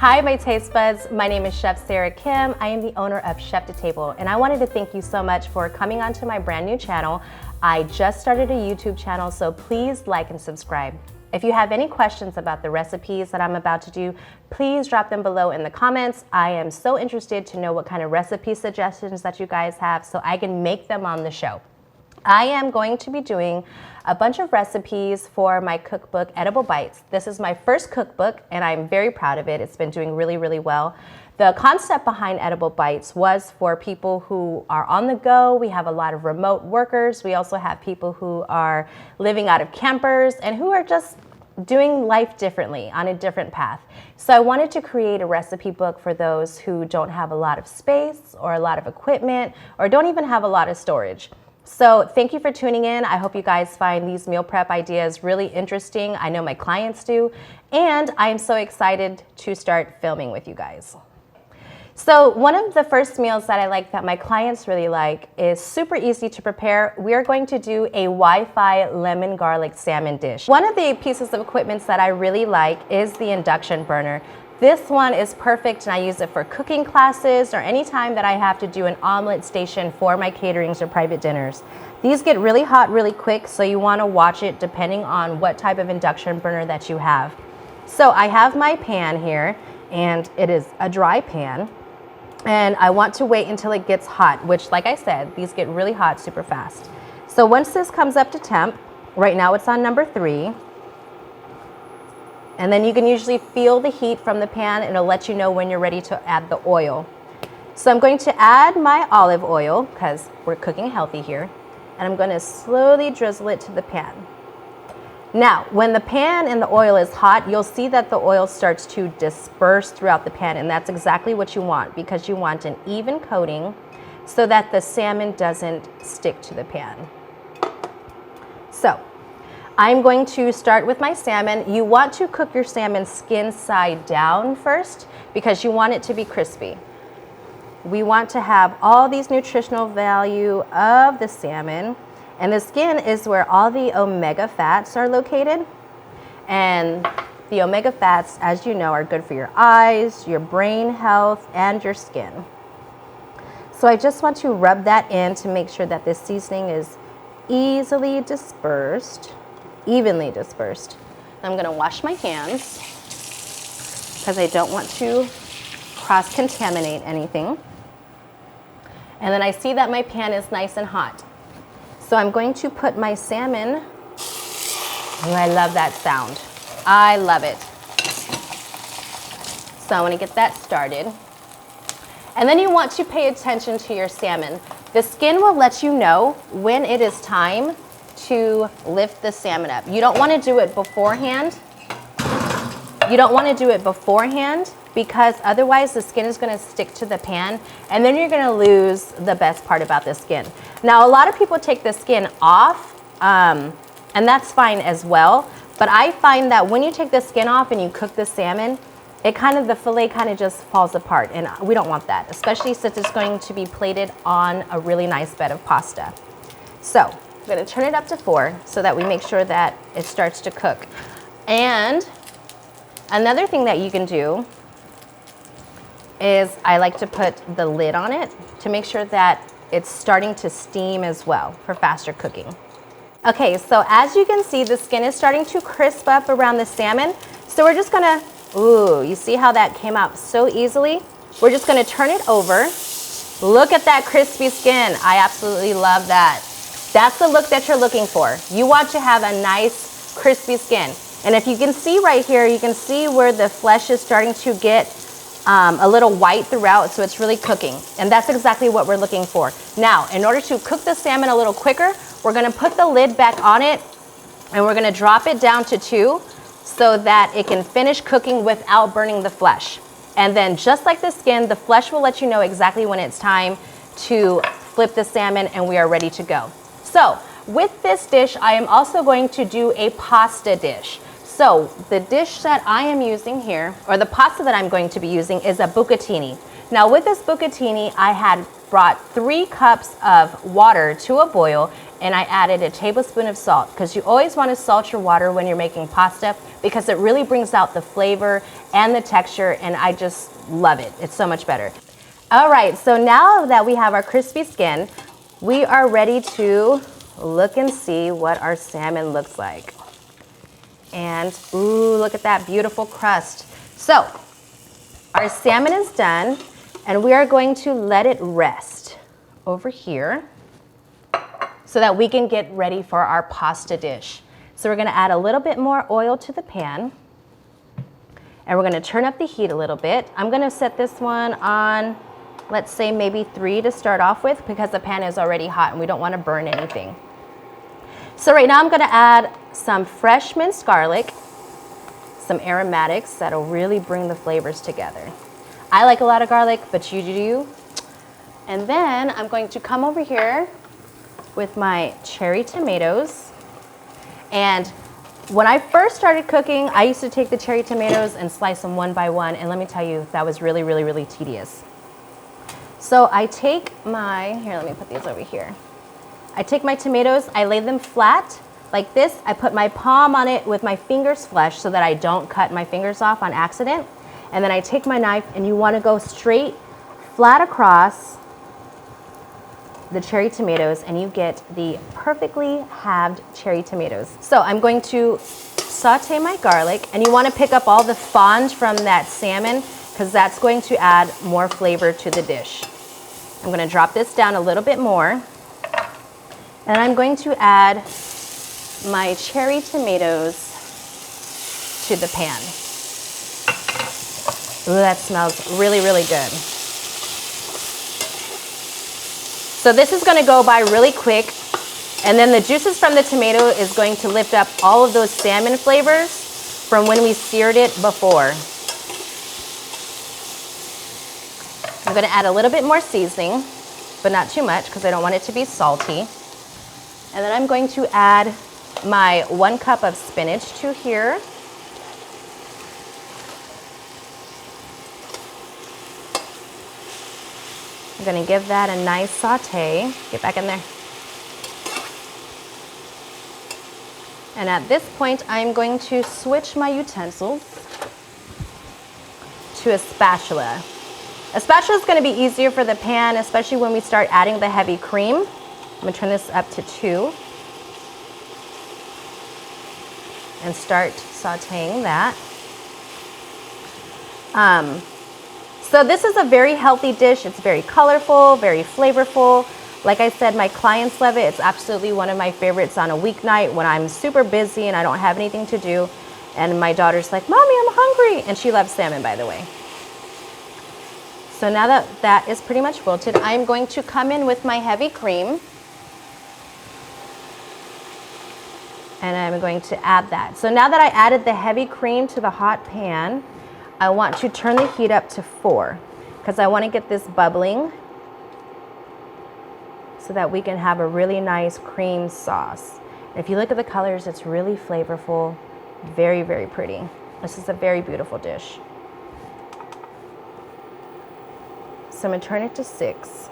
Hi, my taste buds. My name is Chef Sarah Kim. I am the owner of Chef to Table, and I wanted to thank you so much for coming onto my brand new channel. I just started a YouTube channel, so please like and subscribe. If you have any questions about the recipes that I'm about to do, please drop them below in the comments. I am so interested to know what kind of recipe suggestions that you guys have so I can make them on the show. I am going to be doing a bunch of recipes for my cookbook, Edible Bites. This is my first cookbook and I'm very proud of it. It's been doing really, really well. The concept behind Edible Bites was for people who are on the go. We have a lot of remote workers. We also have people who are living out of campers and who are just doing life differently on a different path. So I wanted to create a recipe book for those who don't have a lot of space or a lot of equipment or don't even have a lot of storage. So thank you for tuning in. I hope you guys find these meal prep ideas really interesting. I know my clients do, and I am so excited to start filming with you guys. So one of the first meals that I like that my clients really like is super easy to prepare. We are going to do a Wi-Fi lemon garlic salmon dish. One of the pieces of equipment that I really like is the induction burner. This one is perfect and I use it for cooking classes or any time that I have to do an omelet station for my caterings or private dinners. These get really hot really quick, so you want to watch it depending on what type of induction burner that you have. So I have my pan here and it is a dry pan and I want to wait until it gets hot, which like I said, these get really hot super fast. So once this comes up to temp, right now it's on number 3. And then you can usually feel the heat from the pan and it'll let you know when you're ready to add the oil. So I'm going to add my olive oil because we're cooking healthy here. And I'm going to slowly drizzle it to the pan. Now, when the pan and the oil is hot, you'll see that the oil starts to disperse throughout the pan. And that's exactly what you want because you want an even coating so that the salmon doesn't stick to the pan. So I'm going to start with my salmon. You want to cook your salmon skin side down first because you want it to be crispy. We want to have all these nutritional value of the salmon, and the skin is where all the omega fats are located. And the omega fats, as you know, are good for your eyes, your brain health, and your skin. So I just want to rub that in to make sure that this seasoning is evenly dispersed. I'm going to wash my hands because I don't want to cross-contaminate anything. And then I see that my pan is nice and hot. So I'm going to put my salmon, and I love that sound. I love it. So I want to get that started. And then you want to pay attention to your salmon. The skin will let you know when it is time to lift the salmon up. You don't want to do it beforehand. Because otherwise the skin is going to stick to the pan and then you're going to lose the best part about the skin. Now, a lot of people take the skin off and that's fine as well. But I find that when you take the skin off and you cook the salmon, the fillet kind of just falls apart, and we don't want that, especially since it's going to be plated on a really nice bed of pasta. So I'm going to turn it up to 4 so that we make sure that it starts to cook. And another thing that you can do is I like to put the lid on it to make sure that it's starting to steam as well for faster cooking. Okay, so as you can see, the skin is starting to crisp up around the salmon. So we're just gonna, ooh, you see how that came out so easily? We're just gonna turn it over. Look at that crispy skin. I absolutely love that. That's the look that you're looking for. You want to have a nice crispy skin. And if you can see right here, you can see where the flesh is starting to get a little white throughout, so it's really cooking. And that's exactly what we're looking for. Now, in order to cook the salmon a little quicker, we're gonna put the lid back on it and we're gonna drop it down to 2 so that it can finish cooking without burning the flesh. And then just like the skin, the flesh will let you know exactly when it's time to flip the salmon and we are ready to go. So with this dish, I am also going to do a pasta dish. So the dish that I am using here, or the pasta that I'm going to be using, is a bucatini. Now with this bucatini, I had brought 3 cups of water to a boil and I added a tablespoon of salt, because you always want to salt your water when you're making pasta because it really brings out the flavor and the texture, and I just love it. It's so much better. All right, so now that we have our crispy skin, we are ready to look and see what our salmon looks like. And ooh, look at that beautiful crust. So our salmon is done, and we are going to let it rest over here so that we can get ready for our pasta dish. So we're gonna add a little bit more oil to the pan, and we're gonna turn up the heat a little bit. I'm gonna set this one on, let's say maybe 3 to start off with, because the pan is already hot and we don't wanna burn anything. So right now I'm gonna add some fresh minced garlic, some aromatics that'll really bring the flavors together. I like a lot of garlic, but you do. And then I'm going to come over here with my cherry tomatoes. And when I first started cooking, I used to take the cherry tomatoes and slice them one by one, and let me tell you, that was really, really, really tedious. So I take my, here, let me put these over here. I take my tomatoes, I lay them flat like this. I put my palm on it with my fingers flush so that I don't cut my fingers off on accident. And then I take my knife, and you want to go straight, flat across the cherry tomatoes, and you get the perfectly halved cherry tomatoes. So I'm going to saute my garlic, and you want to pick up all the fond from that salmon, because that's going to add more flavor to the dish. I'm going to drop this down a little bit more, and I'm going to add my cherry tomatoes to the pan. Ooh, that smells really, really good. So this is gonna go by really quick, and then the juices from the tomato is going to lift up all of those salmon flavors from when we seared it before. I'm gonna add a little bit more seasoning, but not too much because I don't want it to be salty. And then I'm going to add my 1 cup of spinach to here. I'm gonna give that a nice saute. Get back in there. And at this point, I'm going to switch my utensils to a spatula. A spatula is gonna be easier for the pan, especially when we start adding the heavy cream. I'm gonna turn this up to 2 and start sauteing that. So this is a very healthy dish. It's very colorful, very flavorful. Like I said, my clients love it. It's absolutely one of my favorites on a weeknight when I'm super busy and I don't have anything to do. And my daughter's like, "Mommy, I'm hungry." And she loves salmon, by the way. So now that that is pretty much wilted, I'm going to come in with my heavy cream. And I'm going to add that. So now that I added the heavy cream to the hot pan, I want to turn the heat up to 4 because I want to get this bubbling so that we can have a really nice cream sauce. And if you look at the colors, it's really flavorful, very, very pretty. This is a very beautiful dish. So I'm gonna turn it to 6.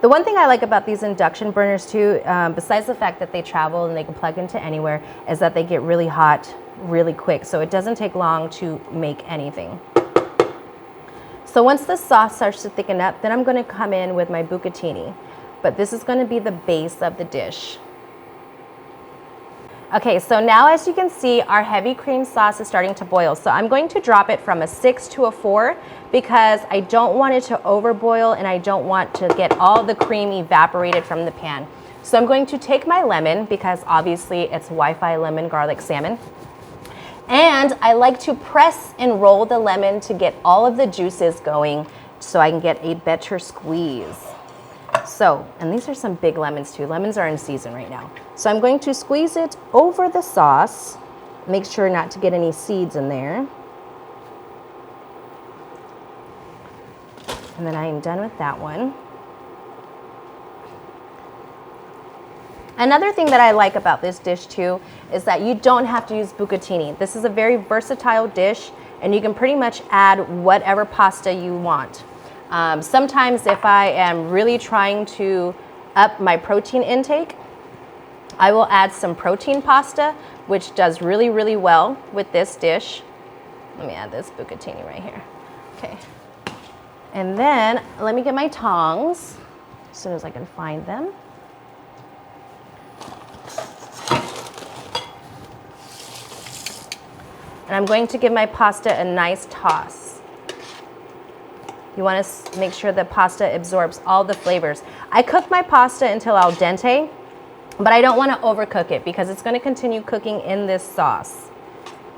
The one thing I like about these induction burners too, besides the fact that they travel and they can plug into anywhere, is that they get really hot really quick. So it doesn't take long to make anything. So once the sauce starts to thicken up, then I'm going to come in with my bucatini. But this is going to be the base of the dish. Okay, so now as you can see, our heavy cream sauce is starting to boil. So I'm going to drop it from a 6 to a 4 because I don't want it to overboil and I don't want to get all the cream evaporated from the pan. So I'm going to take my lemon, because obviously it's Wi-Fi lemon garlic salmon. And I like to press and roll the lemon to get all of the juices going so I can get a better squeeze. So, and these are some big lemons too. Lemons are in season right now. So I'm going to squeeze it over the sauce. Make sure not to get any seeds in there. And then I am done with that one. Another thing that I like about this dish too is that you don't have to use bucatini. This is a very versatile dish and you can pretty much add whatever pasta you want. Sometimes if I am really trying to up my protein intake, I will add some protein pasta, which does really, really well with this dish. Let me add this bucatini right here. Okay. And then let me get my tongs as soon as I can find them. And I'm going to give my pasta a nice toss. You want to make sure the pasta absorbs all the flavors. I cook my pasta until al dente, but I don't want to overcook it because it's going to continue cooking in this sauce.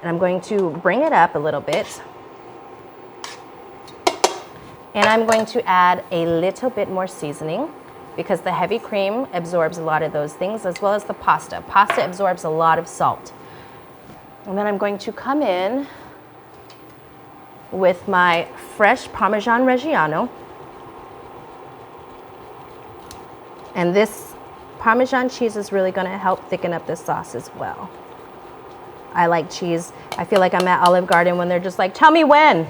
And I'm going to bring it up a little bit. And I'm going to add a little bit more seasoning because the heavy cream absorbs a lot of those things, as well as the pasta. Pasta absorbs a lot of salt. And then I'm going to come in with my fresh Parmesan Reggiano. And this Parmesan cheese is really going to help thicken up this sauce as well. I like cheese. I feel like I'm at Olive Garden when they're just like, tell me when.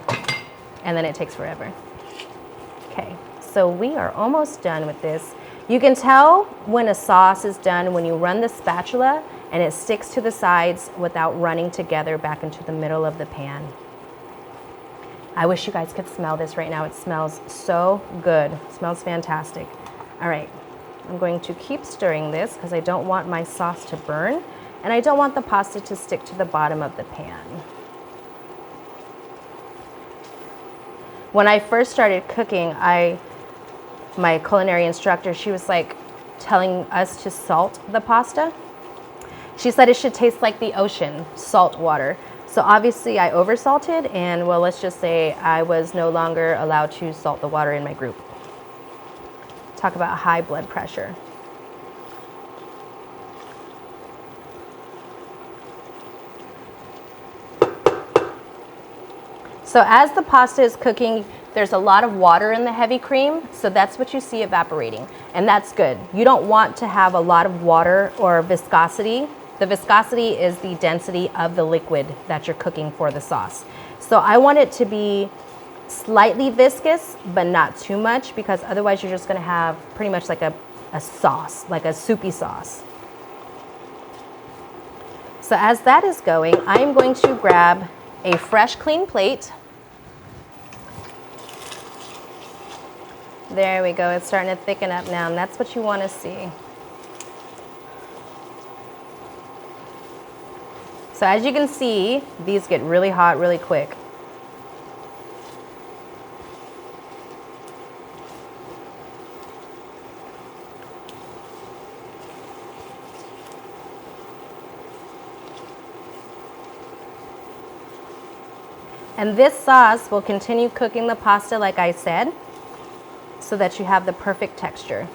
And then it takes forever. Okay, so we are almost done with this. You can tell when a sauce is done when you run the spatula and it sticks to the sides without running together back into the middle of the pan. I wish you guys could smell this right now. It smells so good. It smells fantastic. All right, I'm going to keep stirring this because I don't want my sauce to burn and I don't want the pasta to stick to the bottom of the pan. When I first started cooking, my culinary instructor, she was like telling us to salt the pasta. She said it should taste like the ocean, salt water. So obviously I oversalted and, well, let's just say I was no longer allowed to salt the water in my group. Talk about high blood pressure. So as the pasta is cooking, there's a lot of water in the heavy cream, so that's what you see evaporating, and that's good. You don't want to have a lot of water or viscosity. The viscosity is the density of the liquid that you're cooking for the sauce. So I want it to be slightly viscous, but not too much, because otherwise you're just gonna have pretty much like a sauce, like a soupy sauce. So as that is going, I'm going to grab a fresh, clean plate. There we go, it's starting to thicken up now, and that's what you want to see. So as you can see, these get really hot really quick. And this sauce will continue cooking the pasta like I said, so that you have the perfect texture.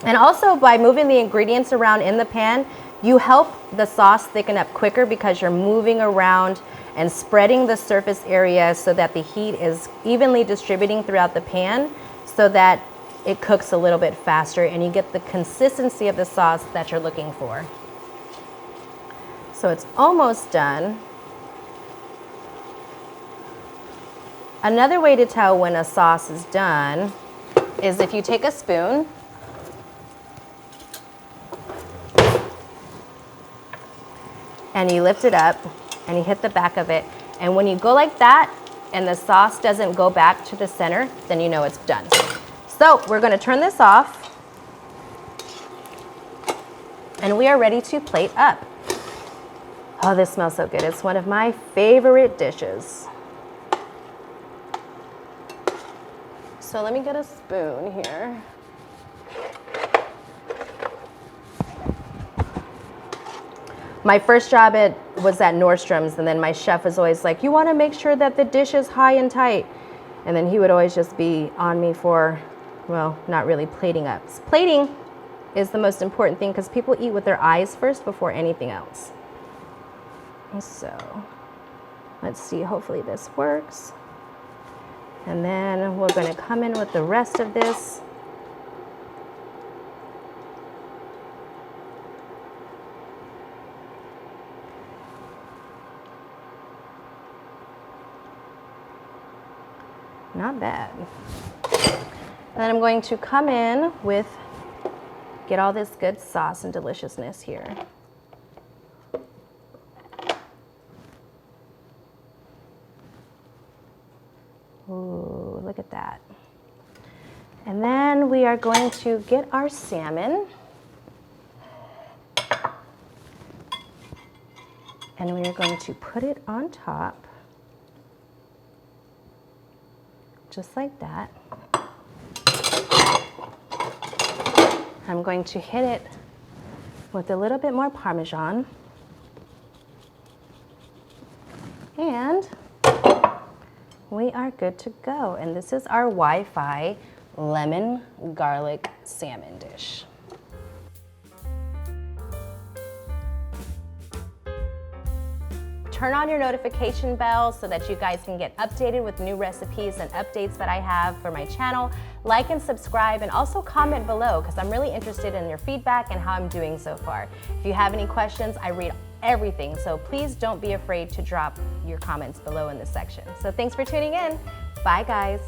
And also by moving the ingredients around in the pan, you help the sauce thicken up quicker because you're moving around and spreading the surface area so that the heat is evenly distributing throughout the pan so that it cooks a little bit faster and you get the consistency of the sauce that you're looking for. So it's almost done. Another way to tell when a sauce is done is if you take a spoon and you lift it up and you hit the back of it, and when you go like that and the sauce doesn't go back to the center, then you know it's done. So we're going to turn this off and we are ready to plate up. Oh, this smells so good. It's one of my favorite dishes. So let me get a spoon here. My first job was at Nordstrom's, and then my chef was always like, you want to make sure that the dish is high and tight. And then he would always just be on me for, well, not really plating up. Plating is the most important thing because people eat with their eyes first before anything else. So let's see, hopefully this works. And then we're going to come in with the rest of this. Not bad. And then I'm going to come in with, get all this good sauce and deliciousness here. Ooh, look at that. And then we are going to get our salmon. And we are going to put it on top, just like that. I'm going to hit it with a little bit more Parmesan. And we are good to go. And this is our Wi-Fi lemon garlic salmon dish. Turn on your notification bell so that you guys can get updated with new recipes and updates that I have for my channel. Like and subscribe, and also comment below because I'm really interested in your feedback and how I'm doing so far. If you have any questions, I read everything, so please don't be afraid to drop your comments below in this section. So thanks for tuning in. Bye guys.